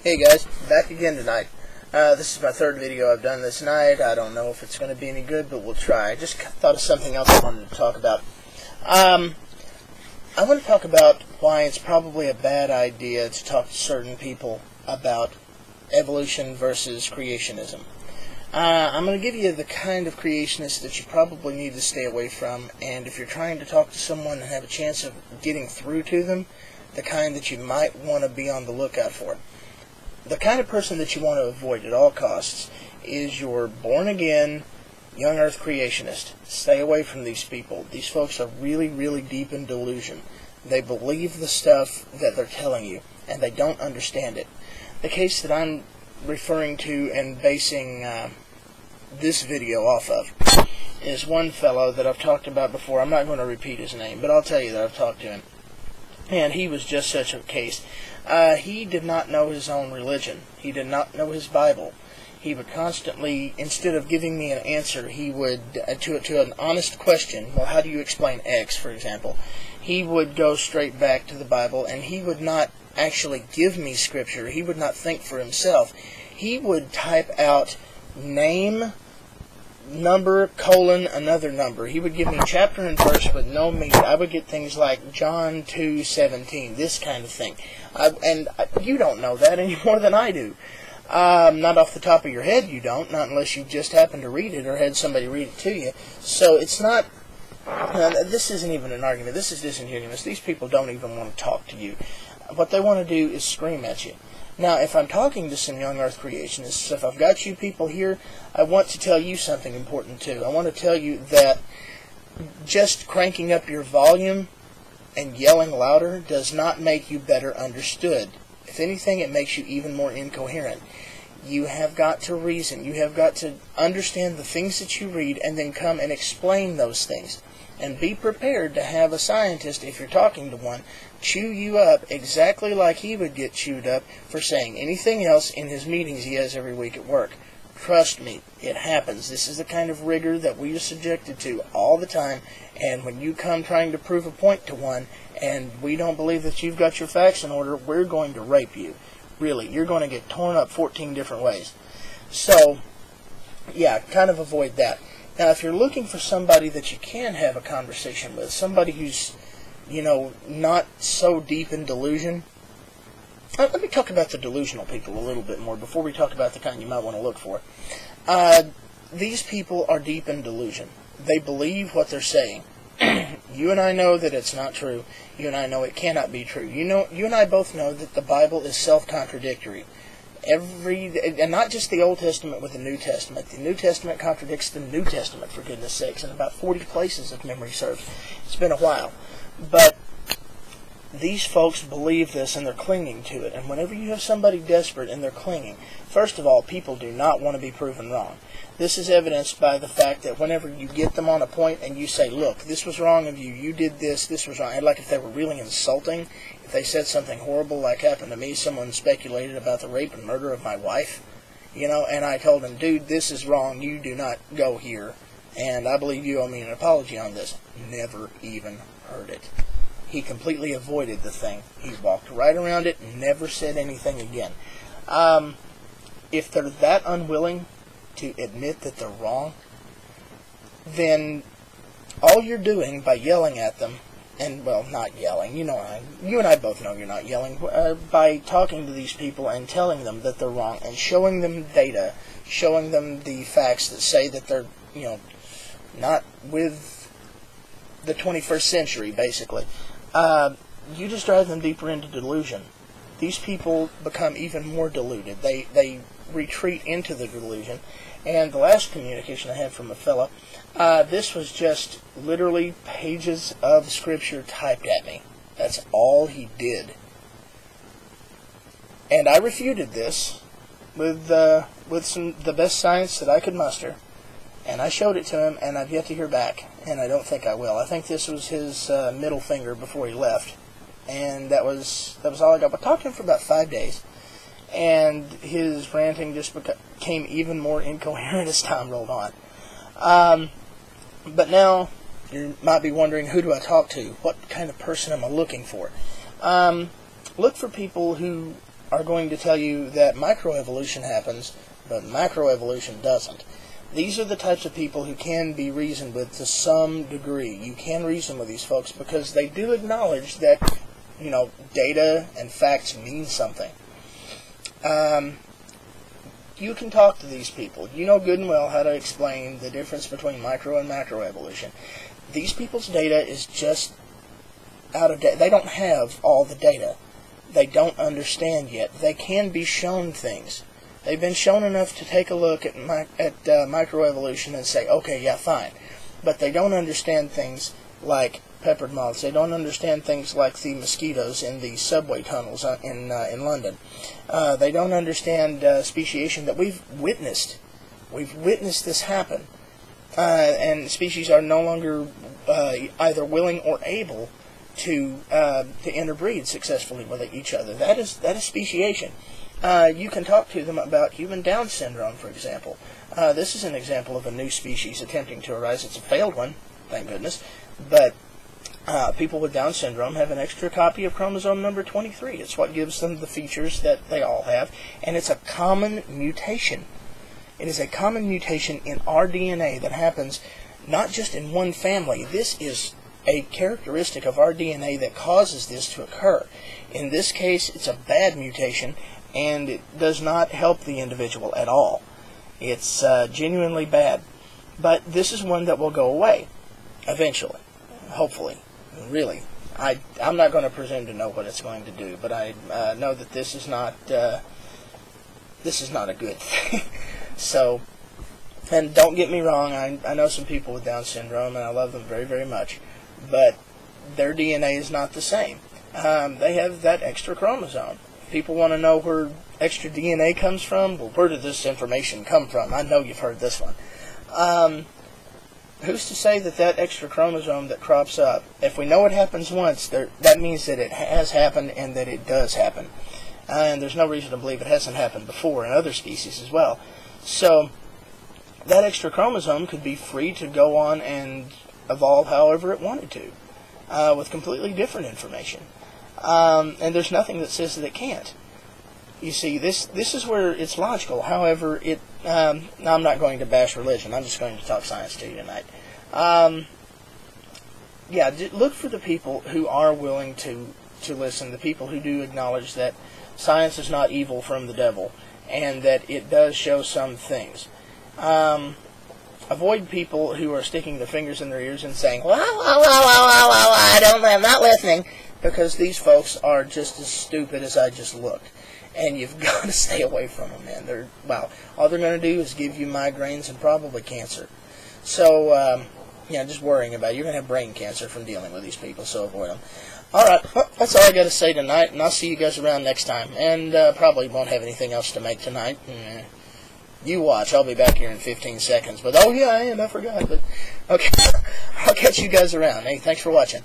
Hey guys, back again tonight. This is my third video I've done this night. I don't know if it's going to be any good, but we'll try. I just thought of something else I wanted to talk about. I want to talk about why it's probably a bad idea to talk to certain people about evolution versus creationism. I'm going to give you the kind of creationists that you probably need to stay away from, and if you're trying to talk to someone and have a chance of getting through to them, the kind that you might want to be on the lookout for. The kind of person that you want to avoid at all costs is your born-again, young earth creationist. Stay away from these people. These folks are really, really deep in delusion. They believe the stuff that they're telling you, and they don't understand it. The case that I'm referring to and basing this video off of is one fellow that I've talked about before. I'm not going to repeat his name, but I'll tell you that I've talked to him. And he was just such a case. He did not know his own religion. He did not know his Bible. He would constantly, instead of giving me an answer, he would, to an honest question, well, how do you explain X, for example, he would go straight back to the Bible, and he would not actually give me scripture. He would not think for himself. He would type out name, number, colon, another number. He would give me chapter and verse with no meaning. I would get things like John 2:17, this kind of thing. And you don't know that any more than I do. Not off the top of your head you don't, not unless you just happened to read it or had somebody read it to you. So it's not, this isn't even an argument. This is disingenuous. These people don't even want to talk to you. What they want to do is scream at you. Now, if I'm talking to some young earth creationists, if I've got you people here, I want to tell you something important too. I want to tell you that just cranking up your volume and yelling louder does not make you better understood. If anything, it makes you even more incoherent. You have got to reason. You have got to understand the things that you read and then come and explain those things. And be prepared to have a scientist, if you're talking to one, chew you up exactly like he would get chewed up for saying anything else in his meetings he has every week at work. Trust me, it happens. This is the kind of rigor that we are subjected to all the time, and when you come trying to prove a point to one, and we don't believe that you've got your facts in order, we're going to rape you. Really, you're going to get torn up 14 different ways. So, yeah, kind of avoid that. Now, if you're looking for somebody that you can have a conversation with, somebody who's, not so deep in delusion, let me talk about the delusional people a little bit more before we talk about the kind you might want to look for. These people are deep in delusion. They believe what they're saying. You and I know that it's not true. You and I know it cannot be true. You and I both know that the Bible is self-contradictory. And not just the Old Testament with the New Testament. The New Testament contradicts the New Testament, for goodness sakes, in about 40 places, if memory serves. It's been a while. But these folks believe this, and they're clinging to it. And whenever you have somebody desperate and they're clinging, first of all, people do not want to be proven wrong. This is evidenced by the fact that whenever you get them on a point and you say, look, this was wrong of you, you did this was wrong. And like if they were really insulting, if they said something horrible like happened to me, someone speculated about the rape and murder of my wife, and I told them, dude, this is wrong, you do not go here, and I believe you owe me an apology on this. Never even heard it. He completely avoided the thing. He walked right around it and never said anything again. If they're that unwilling to admit that they're wrong, then all you're doing by yelling at them, and, well, not yelling, you and I both know you're not yelling, by talking to these people and telling them that they're wrong and showing them data, showing them the facts that say that they're, not with the 21st century, basically. You just drive them deeper into delusion. These people become even more deluded. They retreat into the delusion. And the last communication I had from a fella, this was just literally pages of scripture typed at me. That's all he did. And I refuted this with the best science that I could muster. And I showed it to him, and I've yet to hear back. And I don't think I will. I think this was his middle finger before he left. And that was all I got. But I talked to him for about 5 days. And his ranting just became even more incoherent as time rolled on. But now, you might be wondering, who do I talk to? What kind of person am I looking for? Look for people who are going to tell you that microevolution happens, but macroevolution doesn't. These are the types of people who can be reasoned with to some degree. You can reason with these folks because they do acknowledge that, data and facts mean something. You can talk to these people. You know good and well how to explain the difference between micro and macroevolution. These people's data is just out of date. They don't have all the data. They don't understand yet. They can be shown things. They've been shown enough to take a look at microevolution and say, okay, yeah, fine. But they don't understand things like peppered moths. They don't understand things like the mosquitoes in the subway tunnels in London. They don't understand speciation that we've witnessed. We've witnessed this happen. And species are no longer either willing or able to interbreed successfully with each other. That is speciation. You can talk to them about human Down syndrome, for example. This is an example of a new species attempting to arise. It's a failed one, thank goodness. But people with Down syndrome have an extra copy of chromosome number 23. It's what gives them the features that they all have, and it's a common mutation. It is a common mutation in our DNA that happens not just in one family. This is a characteristic of our DNA that causes this to occur. In this case, it's a bad mutation, and it does not help the individual at all. It's genuinely bad. But this is one that will go away eventually, hopefully. Really, I'm not going to presume to know what it's going to do, but I know that this is not a good thing. So, and don't get me wrong, I know some people with Down syndrome, and I love them very, very much, but their DNA is not the same. They have that extra chromosome. People want to know where extra DNA comes from. Well, where did this information come from? I know you've heard this one. Who's to say that extra chromosome that crops up, if we know it happens once, that means that it has happened and that it does happen. And there's no reason to believe it hasn't happened before in other species as well. So that extra chromosome could be free to go on and evolve however it wanted to, with completely different information. And there's nothing that says that it can't. You see, this is where it's logical. However, I'm not going to bash religion. I'm just going to talk science to you tonight. Look for the people who are willing to listen, the people who do acknowledge that science is not evil from the devil, and that it does show some things. Avoid people who are sticking their fingers in their ears and saying, I'm not listening, because these folks are just as stupid as I just looked. And you've got to stay away from them, man. All they're going to do is give you migraines and probably cancer. So, just worrying about it. You're going to have brain cancer from dealing with these people, so avoid them. Alright, well, that's all I got to say tonight, and I'll see you guys around next time. And probably won't have anything else to make tonight. You watch, I'll be back here in 15 seconds. But, oh yeah, I forgot. But, okay, I'll catch you guys around. Hey, thanks for watching.